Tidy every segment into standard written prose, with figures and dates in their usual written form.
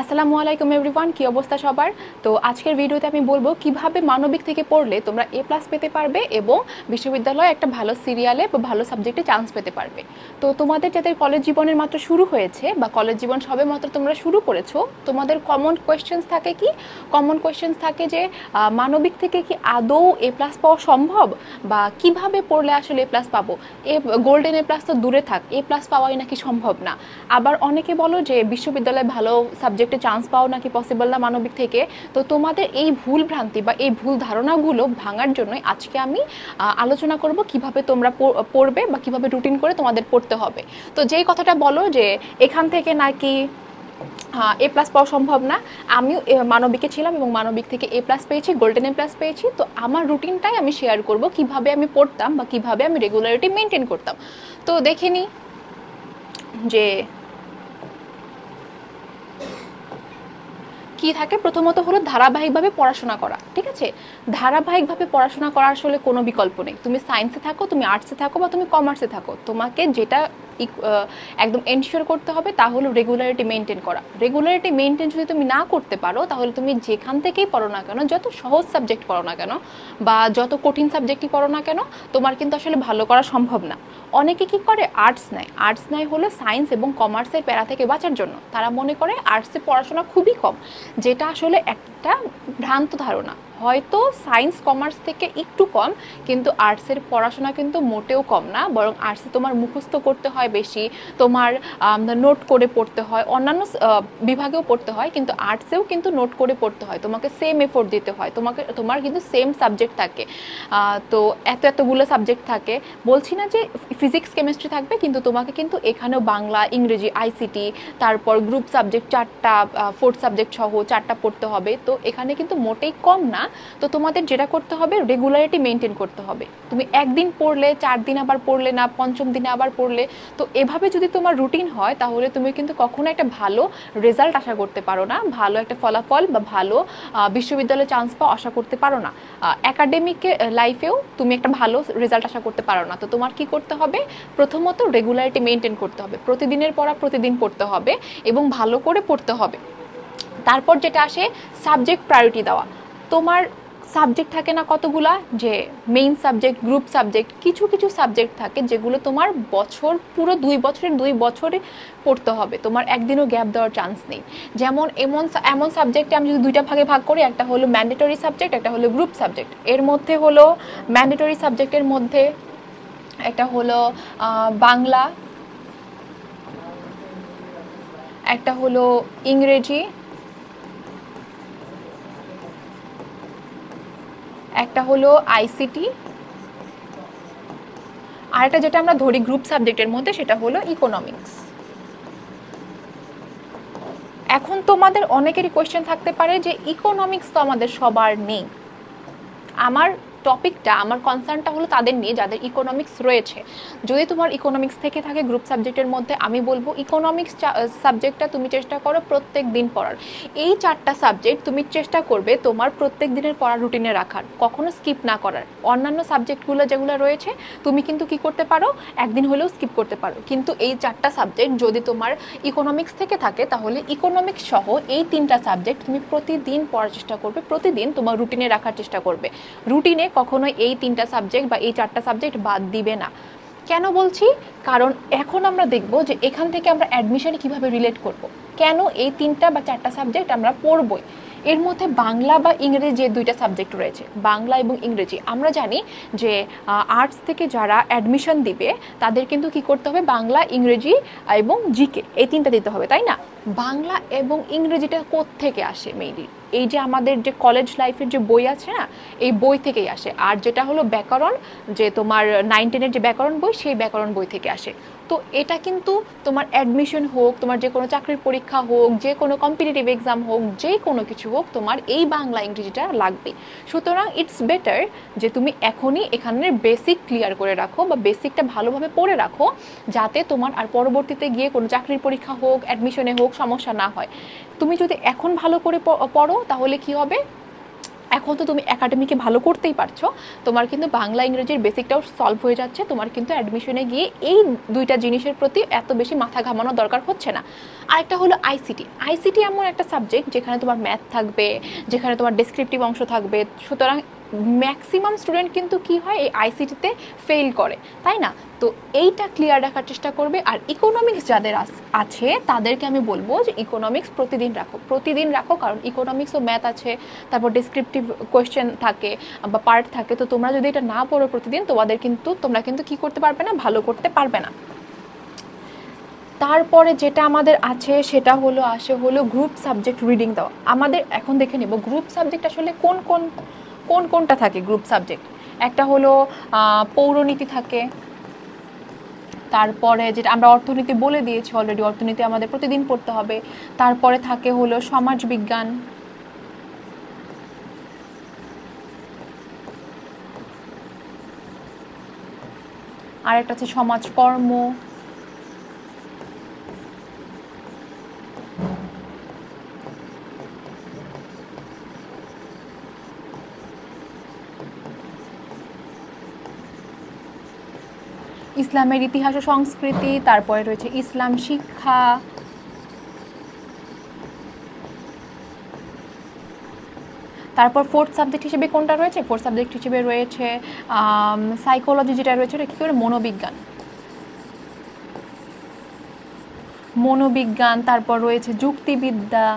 আসসালামু আলাইকুম এভরিওয়ান, কি অবস্থা সবার। তো আজকের ভিডিওতে আমি বলবো কিভাবে মানবিক থেকে পড়লে তোমরা এ প্লাস পেতে পারবে এবং বিশ্ববিদ্যালয়ে একটা ভালো সিরিয়ালে বা ভালো সাবজেক্টে চান্স পেতে পারবে। তো তোমাদের যাদের কলেজ জীবনের মাত্র শুরু হয়েছে বা কলেজ জীবন সবে মাত্র তোমরা শুরু করেছো, তোমাদের কমন কোয়েশ্চেন্স থাকে কি? কমন কোয়েশ্চেন্স থাকে যে মানবিক থেকে কি আদৌ এ প্লাস পাওয়া সম্ভব, বা কিভাবে পড়লে আসলে এ প্লাস পাবো। গোল্ডেন এ প্লাস তো দূরে থাক, এ প্লাস পাওয়াই নাকি সম্ভব না। আবার অনেকে বলো যে বিশ্ববিদ্যালয়ে ভালো সাবজেক্টে চান্স পাওয়া নাকি পসিবল না মানবিক থেকে। তো তোমাদের এই ভুল ভ্রান্তি বা এই ভুল ধারণাগুলো ভাঙার জন্যই আজকে আমি আলোচনা করব কিভাবে তোমরা পড়বে বা কিভাবে রুটিন করে তোমাদের পড়তে হবে। তো যেই কথাটা বলো যে এখান থেকে নাকি এ প্লাস পাওয়া সম্ভব না, আমিও মানবিকে ছিলাম এবং মানবিক থেকে এ প্লাস পেয়েছি, গোল্ডেন এ প্লাস পেয়েছি। তো আমার রুটিনটাই আমি শেয়ার করব কিভাবে আমি পড়তাম বা কিভাবে আমি রেগুলারিটি মেনটেন করতাম। তো দেখে নিই যে কি থাকে। প্রথমত হলো ধারাবাহিকভাবে পড়াশোনা করা, ঠিক আছে। ধারাবাহিকভাবে পড়াশোনা করার আসলে কোনো বিকল্প নেই। তুমি সায়েন্সে থাকো, তুমি আর্টসে থাকো বা তুমি কমার্সে থাকো, তোমাকে যেটা একদম এনশিওর করতে হবে তা হলো রেগুলারিটি মেনটেন করা। রেগুলারিটি মেনটেন যদি তুমি না করতে পারো তাহলে তুমি যেখান থেকেই পড়ো না কেন, যত সহজ সাবজেক্ট পড়ো না কেন বা যত কঠিন সাবজেক্টই পড়ো না কেন, তোমার কিন্তু আসলে ভালো করা সম্ভব না। অনেকে কি করে আর্টস নেয় হলো সায়েন্স এবং কমার্সের প্যারা থেকে বাঁচার জন্য। তারা মনে করে আর্টসে পড়াশোনা খুবই কম, যেটা আসলে একটা ভ্রান্ত ধারণা। হয়তো সায়েন্স কমার্স থেকে একটু কম, কিন্তু আর্টসের পড়াশোনা কিন্তু মোটেও কম না, বরং আর্টসে তোমার মুখস্থ করতে হয় বেশি, তোমার নোট করে পড়তে হয়। অন্যান্য বিভাগেও পড়তে হয়, কিন্তু আর্টসেও কিন্তু নোট করে পড়তে হয়, তোমাকে সেম এফোর্ট দিতে হয়, তোমার কিন্তু সেম সাবজেক্ট থাকে। তো এতগুলো সাবজেক্ট থাকে। বলছি না যে ফিজিক্স কেমিস্ট্রি থাকবে, কিন্তু তোমাকে কিন্তু এখানেও বাংলা, ইংরেজি, আইসিটি, তারপর গ্রুপ সাবজেক্ট চারটা, ফোর্থ সাবজেক্ট সহ চারটা পড়তে হবে। তো এখানে কিন্তু মোটেই কম না। তো তোমাদের যেটা করতে হবে, রেগুলারিটি মেনটেন করতে হবে। তুমি একদিন পড়লে, 4 দিন আবার পড়লে না, পঞ্চম দিনে আবার পড়লে, তো এভাবে যদি তোমার রুটিন হয় তাহলে তুমি কিন্তু কখনো একটা ভালো রেজাল্ট আশা করতে পারো না, ভালো একটা ফলাফল বা ভালো বিশ্ববিদ্যালয়ে চান্স পাওয়া আশা করতে পারো না। একাডেমিক লাইফেও তুমি একটা ভালো রেজাল্ট আশা করতে পারো না। তো তোমার কি করতে হবে? প্রথমত রেগুলারিটি মেনটেন করতে হবে, প্রতিদিনের পড়া প্রতিদিন পড়তে হবে এবং ভালো করে পড়তে হবে। তারপর যেটা আসে, সাবজেক্ট প্রায়োরিটি দেওয়া। তোমার সাবজেক্ট থাকে না কতগুলা, যে মেইন সাবজেক্ট, গ্রুপ সাবজেক্ট, কিছু কিছু সাবজেক্ট থাকে যেগুলো তোমার বছর, পুরো 2 বছরে পড়তে হবে, তোমার একদিনও গ্যাপ দেওয়ার চান্স নেই। যেমন এমন সাবজেক্টে আমি যদি দুইটা ভাগে ভাগ করি, একটা হলো ম্যান্ডেটরি সাবজেক্ট, একটা হলো গ্রুপ সাবজেক্ট। এর মধ্যে হলো ম্যান্ডেটরি সাবজেক্টের মধ্যে একটা হলো বাংলা, একটা হলো ইংরেজি, একটা হলো আইসিটি, আর একটা যেটা আমরা ধরি গ্রুপ সাবজেক্টের মধ্যে সেটা হলো ইকোনমিক্স। এখন তোমাদের অনেকেরই কোয়েশ্চেন থাকতে পারে যে ইকোনমিক্স তো আমাদের সবার নেই। আমার টপিকটা, আমার কনসার্নটা হলো তাদের নিয়ে যাদের ইকোনমিক্স রয়েছে। যদি তোমার ইকোনমিক্স থেকে থাকে গ্রুপ সাবজেক্টের মধ্যে, আমি বলবো ইকোনমিক্স সাবজেক্টটা তুমি চেষ্টা করো প্রত্যেক দিন পড়ার। এই 4টা সাবজেক্ট তুমি চেষ্টা করবে তোমার প্রত্যেক দিনের পড়ার রুটিনে রাখার, কখনো স্কিপ না করার। অন্যান্য সাবজেক্টগুলো যেগুলো রয়েছে তুমি কিন্তু কি করতে পারো, একদিন হলেও স্কিপ করতে পারো, কিন্তু এই 4টা সাবজেক্ট যদি তোমার ইকোনমিক্স থেকে থাকে তাহলে ইকোনমিক্স সহ এই 3টা সাবজেক্ট তুমি প্রতিদিন পড়ার চেষ্টা করবে, প্রতিদিন তোমার রুটিনে রাখার চেষ্টা করবে। রুটিনে কখনো এই 3টা সাবজেক্ট বা এই 4টা সাবজেক্ট বাদ দিবে না। কেন বলছি? কারণ এখন আমরা দেখব যে এখান থেকে আমরা অ্যাডমিশনে কিভাবে রিলেট করব। কেন এই 3টা বা 4টা সাবজেক্ট আমরা পড়বই। এর মধ্যে বাংলা বা ইংরেজি যে 2টা সাবজেক্ট রয়েছে, বাংলা এবং ইংরেজি, আমরা জানি যে আর্টস থেকে যারা অ্যাডমিশন দিবে তাদের কিন্তু কি করতে হবে, বাংলা, ইংরেজি এবং জিকে, এই 3টা দিতে হবে, তাই না? বাংলা এবং ইংরেজিটা কোত্থেকে আসে? মেইনলি এই যে আমাদের যে কলেজ লাইফের যে বই আছে না, এই বই থেকেই আসে। আর যেটা হলো ব্যাকরণ, যে তোমার 9-10-এর যে ব্যাকরণ বই, সেই ব্যাকরণ বই থেকে আসে। তো এটা কিন্তু তোমার অ্যাডমিশন হোক, তোমার যে কোনো চাকরির পরীক্ষা হোক, যে কোনো কম্পিটিটিভ এক্সাম হোক, যে কোনো কিছু হোক, তোমার এই বাংলা ইংরেজিটা লাগবে। সুতরাং ইটস বেটার যে তুমি এখনই এখানের বেসিক ক্লিয়ার করে রাখো বা বেসিকটা ভালোভাবে পড়ে রাখো, যাতে তোমার আর পরবর্তীতে গিয়ে কোনো চাকরির পরীক্ষা হোক, অ্যাডমিশনে হোক, সমস্যা না হয়। তুমি যদি এখন ভালো করে পড়ো তাহলে কি হবে, এখন তো তুমি একাডেমিকে ভালো করতেই পারছো, তোমার কিন্তু বাংলা ইংরেজির বেসিকটাও সলভ হয়ে যাচ্ছে, তোমার কিন্তু অ্যাডমিশনে গিয়ে এই দুইটা জিনিসের প্রতি এত বেশি মাথা ঘামানোর দরকার হচ্ছে না। আরেকটা হলো আইসিটি। আইসিটি এমন একটা সাবজেক্ট যেখানে তোমার ম্যাথ থাকবে, যেখানে তোমার ডেসক্রিপটিভ অংশ থাকবে, সুতরাং ম্যাক্সিমাম স্টুডেন্ট কিন্তু কি হয় এই আইসিটিতে ফেল করে, তাই না? তো এইটা ক্লিয়ার রাখার চেষ্টা করবে। আর ইকোনমিক্স যাদের আছে তাদেরকে আমি বলবো যে ইকোনমিক্স প্রতিদিন রাখো, কারণ ইকোনমিক্সও ম্যাথ আছে, তারপর ডেসক্রিপটিভ কোয়েশ্চেন থাকে বা পার্ট থাকে। তো তোমরা যদি এটা না পড়ো প্রতিদিন, তোমরা কিন্তু কি করতে পারবে না, ভালো করতে পারবে না। তারপরে যেটা আমাদের আছে সেটা হলো গ্রুপ সাবজেক্ট রিডিং দেওয়া। আমাদের এখন দেখে নেব গ্রুপ সাবজেক্ট আসলে কোনটা থাকে। গ্রুপ সাবজেক্ট একটা হলো পৌরনীতি থাকে, তারপরে যেটা আমরা অর্থনীতি বলে দিয়েছি অলরেডি, অর্থনীতি আমাদের প্রতিদিন পড়তে হবে। তারপরে থাকে হলো সমাজবিজ্ঞান, আর একটা আছে সমাজকর্ম, ইসলামের ইতিহাস ও সংস্কৃতি, তারপরে রয়েছে ইসলাম শিক্ষা, তারপর ফোর্থ সাবজেক্ট হিসেবে কোনটা রয়েছে, ফোর্থ সাবজেক্ট হিসেবে রয়েছে সাইকোলজি, যেটা রয়েছে ওটা কী করে মনোবিজ্ঞান, তারপর রয়েছে যুক্তিবিদ্যা,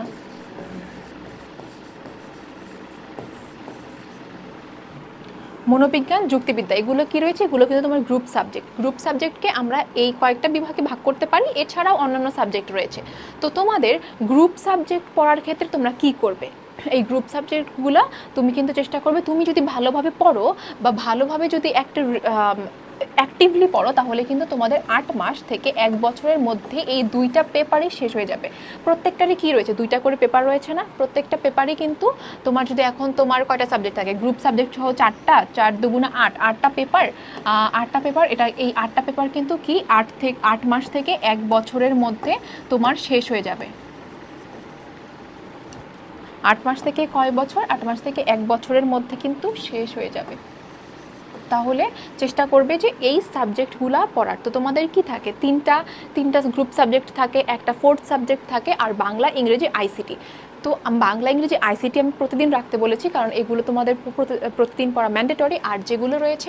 মনোবিজ্ঞান, যুক্তিবিদ্যা, এগুলো কি রয়েছে, এগুলো কিন্তু তোমার গ্রুপ সাবজেক্ট। গ্রুপ সাবজেক্টকে আমরা এই কয়েকটা বিভাগে ভাগ করতে পারি, এছাড়াও অন্যান্য সাবজেক্ট রয়েছে। তো তোমাদের গ্রুপ সাবজেক্ট পড়ার ক্ষেত্রে তোমরা কি করবে, এই গ্রুপ সাবজেক্টগুলো তুমি কিন্তু চেষ্টা করবে, তুমি যদি ভালোভাবে পড়ো বা ভালোভাবে যদি একটা অ্যাক্টিভলি পড়ো, তাহলে কিন্তু তোমাদের 8 মাস থেকে 1 বছরের মধ্যে এই 2টা পেপারই শেষ হয়ে যাবে। প্রত্যেকটারই কি রয়েছে, 2টা করে পেপার রয়েছে না, প্রত্যেকটা পেপারই কিন্তু তোমার যদি এখন তোমার কয়টা সাবজেক্ট থাকে, গ্রুপ সাবজেক্ট সহ 4টা, 4 দুগুণা 8, 8টা পেপার, 8টা পেপার, এই 8টা পেপার কিন্তু কি 8 মাস থেকে 1 বছরের মধ্যে তোমার শেষ হয়ে যাবে। 8 মাস থেকে কয় বছর, 8 মাস থেকে 1 বছরের মধ্যে কিন্তু শেষ হয়ে যাবে। তাহলে চেষ্টা করবে যে এই সাবজেক্টগুলো পড়ার। তো তোমাদের কি থাকে, তিনটা গ্রুপ সাবজেক্ট থাকে, একটা ফোর্থ সাবজেক্ট থাকে, আর বাংলা ইংরেজি আইসিটি। তো বাংলা ইংরেজি আইসিটি আমি প্রতিদিন রাখতে বলেছি, কারণ এগুলো তোমাদের প্রতিদিন পড়া ম্যান্ডেটরি। আর যেগুলো রয়েছে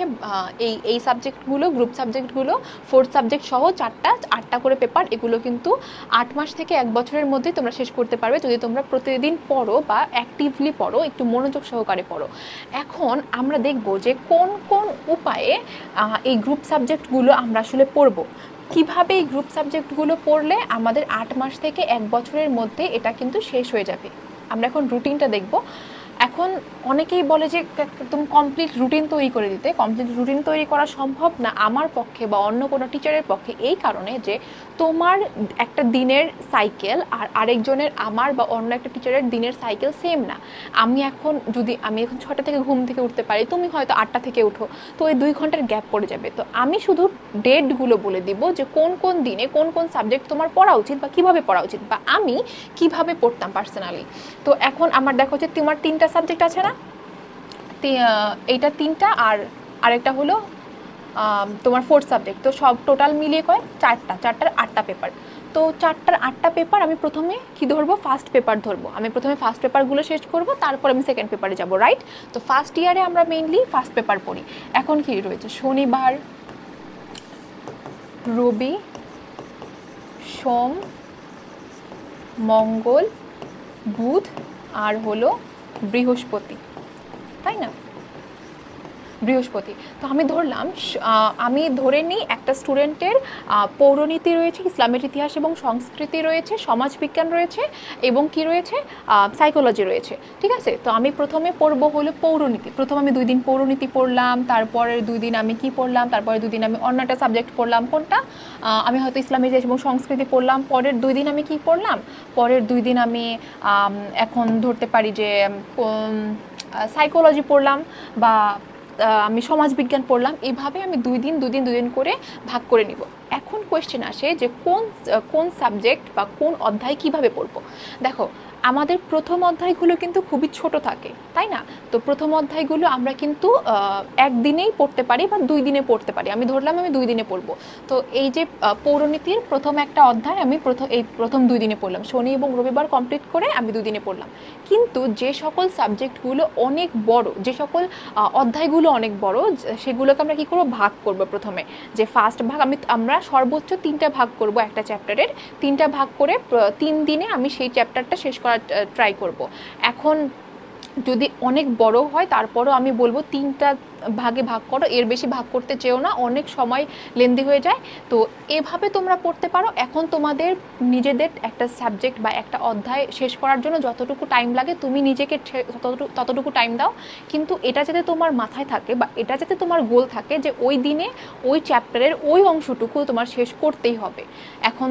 এই সাবজেক্টগুলো, গ্রুপ সাবজেক্টগুলো, ফোর্থ সাবজেক্ট সহ 8টা করে পেপার, এগুলো কিন্তু 8 মাস থেকে 1 বছরের মধ্যেই তোমরা শেষ করতে পারবে, যদি তোমরা প্রতিদিন পড়ো বা অ্যাক্টিভলি পড়ো, একটু মনোযোগ সহকারে পড়ো। এখন আমরা দেখব যে কোন কোন উপায়ে এই গ্রুপ সাবজেক্টগুলো আমরা আসলে পড়বো, কিভাবে এই গ্রুপ সাবজেক্টগুলো পড়লে আমাদের 8 মাস থেকে 1 বছরের মধ্যে এটা কিন্তু শেষ হয়ে যাবে। আমরা এখন রুটিনটা দেখব। এখন অনেকেই বলে যে একদম কমপ্লিট রুটিন তৈরি করে দিতে, কমপ্লিট রুটিন তৈরি করা সম্ভব না আমার পক্ষে বা অন্য কোনো টিচারের পক্ষে, এই কারণে যে তোমার একটা দিনের সাইকেল আর আরেকজনের, আমার বা অন্য একটা টিচারের দিনের সাইকেল সেম না। আমি এখন 6টা থেকে ঘুম থেকে উঠতে পারি, তুমি হয়তো 8টা থেকে উঠো, তো এই 2 ঘন্টার গ্যাপ পড়ে যাবে। তো আমি শুধু ডেটগুলো বলে দিব যে কোন কোন দিনে কোন কোন সাবজেক্ট তোমার পড়া উচিত বা কিভাবে পড়া উচিত, বা আমি কিভাবে পড়তাম পার্সোনালি। তো এখন আমার দেখো যে তোমার 3টা সাবজেক্ট আছে না, এইটা 3টা, আর আরেকটা হলো তোমার ফোর্থ সাবজেক্ট। তো সব টোটাল মিলিয়ে 4টার 8টা পেপার। তো 4টার 8টা পেপার আমি প্রথমে কি ধরবো, ফার্স্ট পেপার ধরবো। আমি প্রথমে ফার্স্ট পেপারগুলো শেষ করব, তারপর আমি সেকেন্ড পেপারে যাব, রাইট? তো ফার্স্ট ইয়ারে আমরা মেইনলি ফার্স্ট পেপার পড়ি। এখন কি রয়েছে, শনিবার, রবি, সোম, মঙ্গল, বুধ, আর হলো বৃহস্পতি, তাই না? বৃহস্পতি। তো আমি ধরে নিই একটা স্টুডেন্টের পৌরনীতি রয়েছে, ইসলামের ইতিহাস এবং সংস্কৃতি রয়েছে, সমাজবিজ্ঞান রয়েছে, এবং কি রয়েছে, সাইকোলজি রয়েছে, ঠিক আছে? তো আমি প্রথমে পড়বো হলো পৌরনীতি। প্রথম আমি 2 দিন পৌরনীতি পড়লাম, তারপরের 2 দিন আমি কি পড়লাম, তারপরে 2 দিন আমি অন্য একটা সাবজেক্ট পড়লাম। কোনটা? আমি হয়তো ইসলামের ইতিহাস এবং সংস্কৃতি পড়লাম। পরের 2 দিন আমি কি পড়লাম, পরের 2 দিন আমি এখন ধরতে পারি যে সাইকোলজি পড়লাম, বা আমি সমাজবিজ্ঞান পড়লাম। এইভাবে আমি 2 দিন করে ভাগ করে নিব। এখন কোয়েশ্চেন আসে যে কোন সাবজেক্ট বা কোন অধ্যায় কিভাবে পড়বো। দেখো আমাদের প্রথম অধ্যায়গুলো কিন্তু খুবই ছোট থাকে, তাই না? তো প্রথম অধ্যায়গুলো আমরা কিন্তু একদিনেই পড়তে পারি বা 2 দিনে পড়তে পারি। আমি ধরলাম আমি 2 দিনে পড়বো। তো এই যে পৌরনীতির প্রথম একটা অধ্যায় আমি প্রথম 2 দিনে পড়লাম, শনি এবং রবিবার কমপ্লিট করে আমি 2 দিনে পড়লাম। কিন্তু যে সকল সাবজেক্টগুলো অনেক বড়, যে সকল অধ্যায়গুলো অনেক বড়, সেগুলোকে আমরা কি করব, ভাগ করব। প্রথমে যে ফার্স্ট ভাগ আমরা সর্বোচ্চ 3টা ভাগ করব একটা চ্যাপ্টারের, 3টা ভাগ করে 3 দিনে আমি সেই চ্যাপ্টারটা শেষ করার ট্রাই করব। এখন যদি অনেক বড় হয় তারপরও আমি বলবো 3টা ভাগে ভাগ করো, এর বেশি ভাগ করতে চেও না, অনেক সময় লেন্দি হয়ে যায়। তো এভাবে তোমরা পড়তে পারো। এখন তোমাদের নিজেদের একটা সাবজেক্ট বা একটা অধ্যায় শেষ করার জন্য যতটুকু টাইম লাগে তুমি নিজেকে ততটুকু টাইম দাও, কিন্তু এটা যাতে তোমার মাথায় থাকে বা এটা যাতে তোমার গোল থাকে যে ওই দিনে ওই চ্যাপ্টারের ওই অংশটুকু তোমার শেষ করতেই হবে। এখন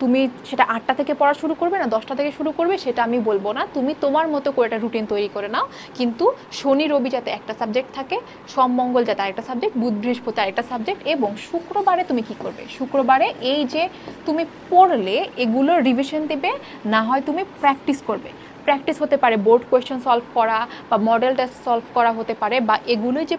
তুমি সেটা 8টা থেকে পড়া শুরু করবে না 10টা থেকে শুরু করবে সেটা আমি বলবো না, তুমি তোমার মতো করে একটা রুটিন তৈরি করে নাও। কিন্তু শনি রবি যাতে একটা সাবজেক্ট থাকে, সোম মঙ্গল যাতে আরেকটা সাবজেক্ট, বুধ বৃহস্পতি আরেকটা সাবজেক্ট, এবং শুক্রবারে তুমি কি করবে, শুক্রবারে এই যে তুমি পড়লে এগুলোর রিভিশন দেবে, না হয় তুমি প্র্যাকটিস করবে। প্র্যাকটিস হতে পারে বোর্ড কোয়েশ্চেন সলভ করা বা মডেল টেস্ট সলভ করা হতে পারে, বা এগুলো যে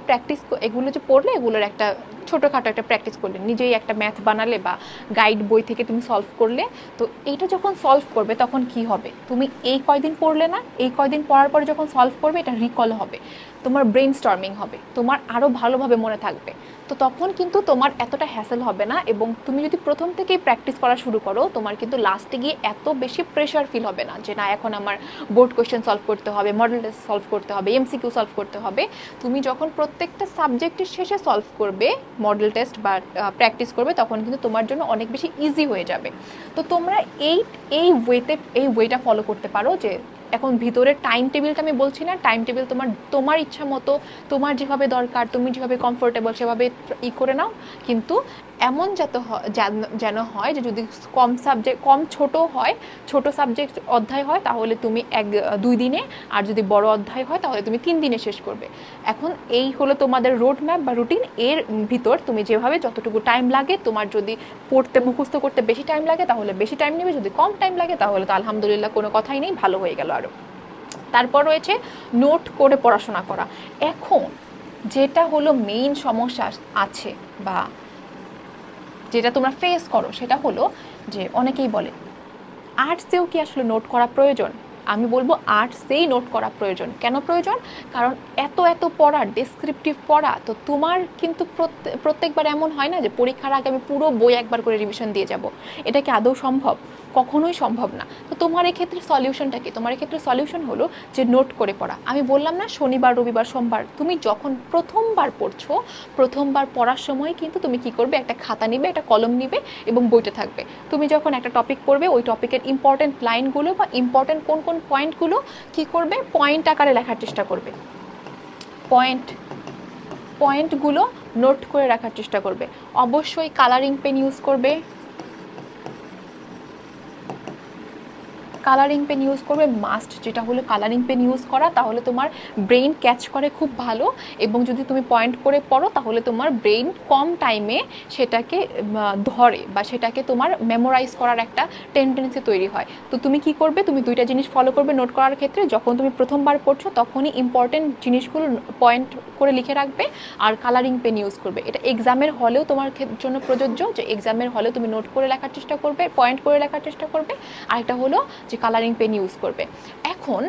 এগুলো যে পড়লে এগুলোর একটা ছোটোখাটো একটা প্র্যাকটিস করলে, নিজেই একটা ম্যাথ বানালে বা গাইড বই থেকে তুমি সলভ করলে। তো এইটা যখন সলভ করবে তখন কি হবে, তুমি এই কয়দিন পড়লে না, এই কয়দিন পড়ার পরে যখন সলভ করবে এটা রিকল হবে, তোমার ব্রেন স্টর্মিং হবে, তোমার আরও ভালোভাবে মনে থাকবে। তো তখন কিন্তু তোমার এতটা হ্যাসেল হবে না, এবং তুমি যদি প্রথম থেকেই প্র্যাকটিস করা শুরু করো তোমার কিন্তু লাস্টে গিয়ে এত বেশি প্রেশার ফিল হবে না যে না এখন আমার বোর্ড কোয়েশ্চেন সলভ করতে হবে, মডেল টেস্ট সলভ করতে হবে, এমসিকিউ সলভ করতে হবে। তুমি যখন প্রত্যেকটা সাবজেক্টের শেষে সলভ করবে, মডেল টেস্ট বা প্র্যাকটিস করবে, তখন কিন্তু তোমার জন্য অনেক বেশি ইজি হয়ে যাবে। তো তোমরা এই ওয়েটা ফলো করতে পারো। যে এখন ভিতরের টাইম টেবিলটা আমি বলছি না, টাইম টেবিল তোমার ইচ্ছা মতো, তোমার যেভাবে দরকার, তুমি যেভাবে কমফোর্টেবল সেভাবে করে নাও। কিন্তু এমন যেন হয় যে যদি ছোট সাবজেক্ট অধ্যায় হয় তাহলে তুমি 2 দিনে, আর যদি বড় অধ্যায় হয় তাহলে তুমি 3 দিনে শেষ করবে। এখন এই হলো তোমাদের রোড ম্যাপ বা রুটিন। এর ভিতর তুমি যেভাবে যতটুকু টাইম লাগে, তোমার যদি পড়তে মুখস্থ করতে বেশি টাইম লাগে তাহলে বেশি টাইম নেবে, যদি কম টাইম লাগে তাহলে তো আলহামদুলিল্লাহ কোনো কথাই নেই, ভালো হয়ে গেল আরও। তারপর রয়েছে নোট করে পড়াশোনা করা। এখন যেটা হলো মেইন সমস্যা আছে বা যেটা তোমরা ফেস করো সেটা হলো যে অনেকেই বলে আর্টসেও কি আসলে নোট করা প্রয়োজন। আমি বলবো আর্টসেই নোট করা প্রয়োজন। কেন প্রয়োজন? কারণ এত পড়া, ডেসক্রিপটিভ পড়া, তো তোমার কিন্তু প্রত্যেকবার এমন হয় না যে পরীক্ষার আগে আমি পুরো বই একবার করে রিভিশন দিয়ে যাব। এটা কি আদৌ সম্ভব? কখনোই সম্ভব না। তো তোমার এক্ষেত্রে সলিউশনটা কি? তোমার এক্ষেত্রে সলিউশন হলো যে নোট করে পড়া। আমি বললাম না শনিবার রবিবার সোমবার তুমি যখন প্রথমবার পড়ছো, প্রথমবার পড়ার সময় কিন্তু তুমি কি করবে, একটা খাতা নিবে, একটা কলম নিবে এবং বইটা থাকবে। তুমি যখন একটা টপিক পড়বে ওই টপিকের ইম্পর্টেন্ট লাইনগুলো বা ইম্পর্টেন্ট কোন পয়েন্টগুলো কি করবে, পয়েন্ট আকারে লেখার চেষ্টা করবে, পয়েন্টগুলো নোট করে রাখার চেষ্টা করবে। অবশ্যই কালারিং পেন ইউজ করবে, মাস্ট যেটা হলো কালারিং পেন ইউজ করা, তাহলে তোমার ব্রেইন ক্যাচ করে খুব ভালো, এবং যদি তুমি পয়েন্ট করে পড়ো তাহলে তোমার ব্রেইন কম টাইমে সেটাকে ধরে বা সেটাকে তোমার মেমোরাইজ করার একটা টেন্ডেন্সি তৈরি হয়। তো তুমি কি করবে, তুমি 2টা জিনিস ফলো করবে নোট করার ক্ষেত্রে। যখন তুমি প্রথমবার পড়ছো তখনই ইম্পর্টেন্ট জিনিসগুলো পয়েন্ট করে লিখে রাখবে, আর কালারিং পেন ইউজ করবে। এটা এক্সামের হলেও তোমার জন্য প্রযোজ্য, যে এক্সামের হলেও তুমি নোট করে লেখার চেষ্টা করবে, পয়েন্ট করে লেখার চেষ্টা করবে। আর এটা হলো যে কালারিং পেন ইউজ করবে। এখন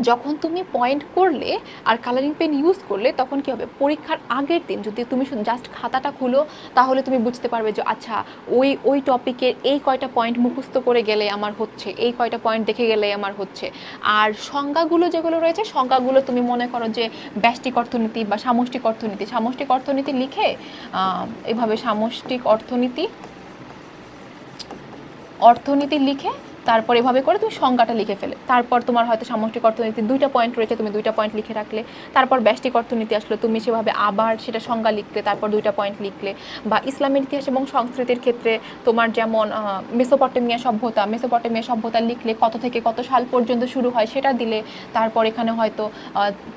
যখন তুমি পয়েন্ট করলে আর কালারিং পেন ইউজ করলে তখন কি হবে, পরীক্ষার আগের দিন যদি তুমি জাস্ট খাতাটা খুলো তাহলে তুমি বুঝতে পারবে যে আচ্ছা ওই টপিকের এই কয়টা পয়েন্ট মুখস্থ করে গেলে আমার হচ্ছে, এই কয়টা পয়েন্ট দেখে গেলে আমার হচ্ছে। আর সংজ্ঞাগুলো যেগুলো রয়েছে, সংজ্ঞাগুলো তুমি মনে করো যে ব্যষ্টিক অর্থনীতি বা সামষ্টিক অর্থনীতি লিখে এভাবে সামষ্টিক অর্থনীতি লিখে তারপর এভাবে করে তুমি সংজ্ঞাটা লিখে ফেলে। তারপর তোমার হয়তো সামষ্টিক অর্থনীতি 2টা পয়েন্ট রয়েছে, তুমি 2টা পয়েন্ট লিখে রাখলে। তারপর ব্যষ্টিক অর্থনীতি আসলো, তুমি সেভাবে আবার সেটা সংজ্ঞা লিখলে, তারপর 2টা পয়েন্ট লিখলে। বা ইসলামের ইতিহাস এবং সংস্কৃতির ক্ষেত্রে তোমার যেমন মেসোপটেমিয়া সভ্যতা লিখলে কত থেকে কত সাল পর্যন্ত শুরু হয় সেটা দিলে। তারপর এখানে হয়তো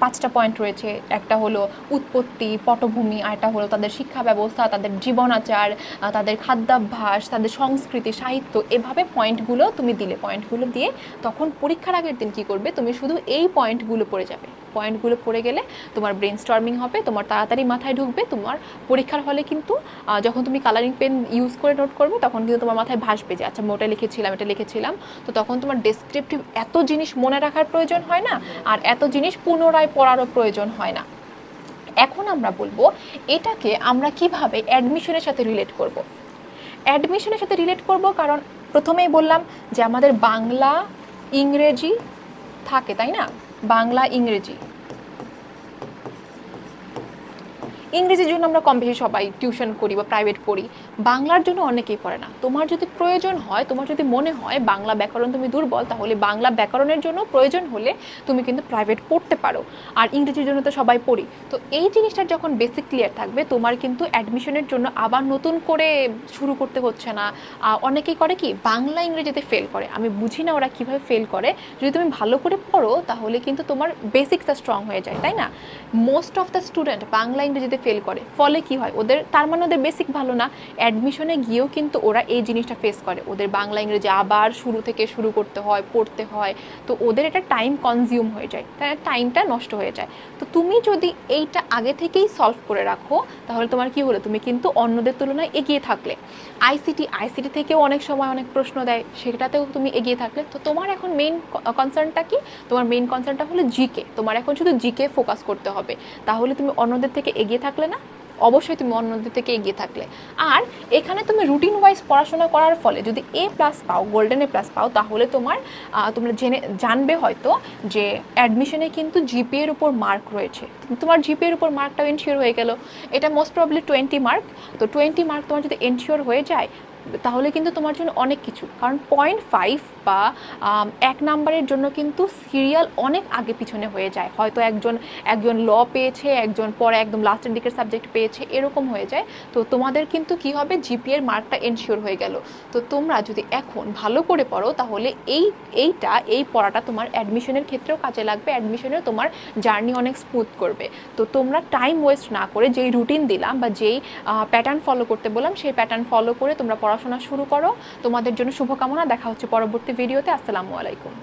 5টা পয়েন্ট রয়েছে, একটা হলো উৎপত্তি, পটভূমি, আর একটা হলো তাদের শিক্ষা ব্যবস্থা, তাদের জীবনাচার, তাদের খাদ্যাভ্যাস, তাদের সংস্কৃতি, সাহিত্য। এভাবে পয়েন্টগুলো তুমি দিলে। পয়েন্টগুলো দিয়ে তখন পরীক্ষার আগের দিন কি করবে, তুমি শুধু এই পয়েন্টগুলো পড়ে যাবে। পয়েন্টগুলো পড়ে গেলে তোমার ব্রেন স্টর্মিং হবে, তোমার তাড়াতাড়ি মাথায় ঢুকবে। তোমার পরীক্ষার হলে কিন্তু যখন তুমি কালারিং পেন ইউজ করে নোট করবে তখন কিন্তু তোমার মাথায় ভাসবে যে আচ্ছা ওটা লিখেছিলাম, এটা লিখেছিলাম। তো তখন তোমার ডেসক্রিপটিভ এত জিনিস মনে রাখার প্রয়োজন হয় না, আর এত জিনিস পুনরায় পড়ারও প্রয়োজন হয় না। এখন আমরা বলবো এটাকে আমরা কিভাবে অ্যাডমিশনের সাথে রিলেট করব। অ্যাডমিশনের সাথে রিলেট করব কারণ প্রথমেই বললাম যে আমাদের বাংলা ইংরেজি থাকে, তাই না? বাংলা ইংরেজির জন্য আমরা কম বেশি সবাই টিউশন করি বা প্রাইভেট পড়ি, বাংলার জন্য অনেকেই পড়ে না। তোমার যদি প্রয়োজন হয়, তোমার যদি মনে হয় বাংলা ব্যাকরণ তুমি দুর্বল, তাহলে বাংলা ব্যাকরণের জন্য প্রয়োজন হলে তুমি কিন্তু প্রাইভেট পড়তে পারো। আর ইংরেজির জন্য তো সবাই পড়ি। তো এই জিনিসটার যখন বেসিক ক্লিয়ার থাকবে, তোমার কিন্তু অ্যাডমিশনের জন্য আবার নতুন করে শুরু করতে হচ্ছে না। অনেকেই করে কি বাংলা ইংরেজিতে ফেল করে, আমি বুঝি না ওরা কীভাবে ফেল করে। যদি তুমি ভালো করে পড়ো তাহলে কিন্তু তোমার বেসিকটা স্ট্রং হয়ে যায়, তাই না? Most of the student Bangla ইংরেজিতে ফেল করে, ফলে কি হয় ওদের, তার মানে ওদের বেসিক ভালো না। অ্যাডমিশনে গিয়েও কিন্তু ওরা এই জিনিসটা ফেস করে, ওদের বাংলা ইংরেজি আবার শুরু থেকে শুরু করতে হয়, পড়তে হয়। তো ওদের এটা টাইম কনজিউম হয়ে যায়, তাই টাইমটা নষ্ট হয়ে যায়। তো তুমি যদি এইটা আগে থেকেই সলভ করে রাখো তাহলে তোমার কি হলো, তুমি কিন্তু অন্যদের তুলনায় এগিয়ে থাকলে। আইসিটি থেকেও অনেক সময় অনেক প্রশ্ন দেয়, সেটাতেও তুমি এগিয়ে থাকলে। তো তোমার এখন মেইন কনসার্নটা কি? তোমার মেইন কনসার্নটা হলো জিকে। তোমার এখন শুধু জিকে ফোকাস করতে হবে, তাহলে তুমি অন্যদের থেকে এগিয়ে থাকলে না? অবশ্যই তুমি অন্যদের থেকে এগিয়ে থাকলে। আর এখানে তুমি রুটিন ওয়াইজ পড়াশোনা করার ফলে যদি A+ পাও, গোল্ডেন A+ পাও, তাহলে তোমরা জানবে হয়তো যে অ্যাডমিশনে কিন্তু জিপিএর উপর মার্ক রয়েছে। তোমার জিপিএর উপর মার্কটাও এনশিওর হয়ে গেল। এটা মোস্ট প্রবাবলি 20 মার্ক। তো 20 মার্ক তোমার যদি এনশিওর হয়ে যায় তাহলে কিন্তু তোমার জন্য অনেক কিছু। কারণ 0.5 বা 1 নাম্বারের জন্য কিন্তু সিরিয়াল অনেক আগে পিছনে হয়ে যায়। হয়তো একজন ল পেয়েছে, একজন পরে একদম লাস্টের দিকের সাবজেক্ট পেয়েছে, এরকম হয়ে যায়। তো তোমাদের কিন্তু কি হবে, জিপিএর মার্কটা এনশিওর হয়ে গেল। তো তোমরা যদি এখন ভালো করে পড়ো তাহলে এই পড়াটা তোমার অ্যাডমিশনের ক্ষেত্রেও কাজে লাগবে, অ্যাডমিশনেও তোমার জার্নি অনেক স্মুথ করবে। তো তোমরা টাইম ওয়েস্ট না করে যেই রুটিন দিলাম বা যেই প্যাটার্ন ফলো করতে বললাম সেই প্যাটার্ন ফলো করে তোমরা পড়াশোনা শুরু করো। তোমাদের জন্য শুভকামনা। দেখা হচ্ছে পরবর্তী ভিডিওতে। আসসালামু আলাইকুম।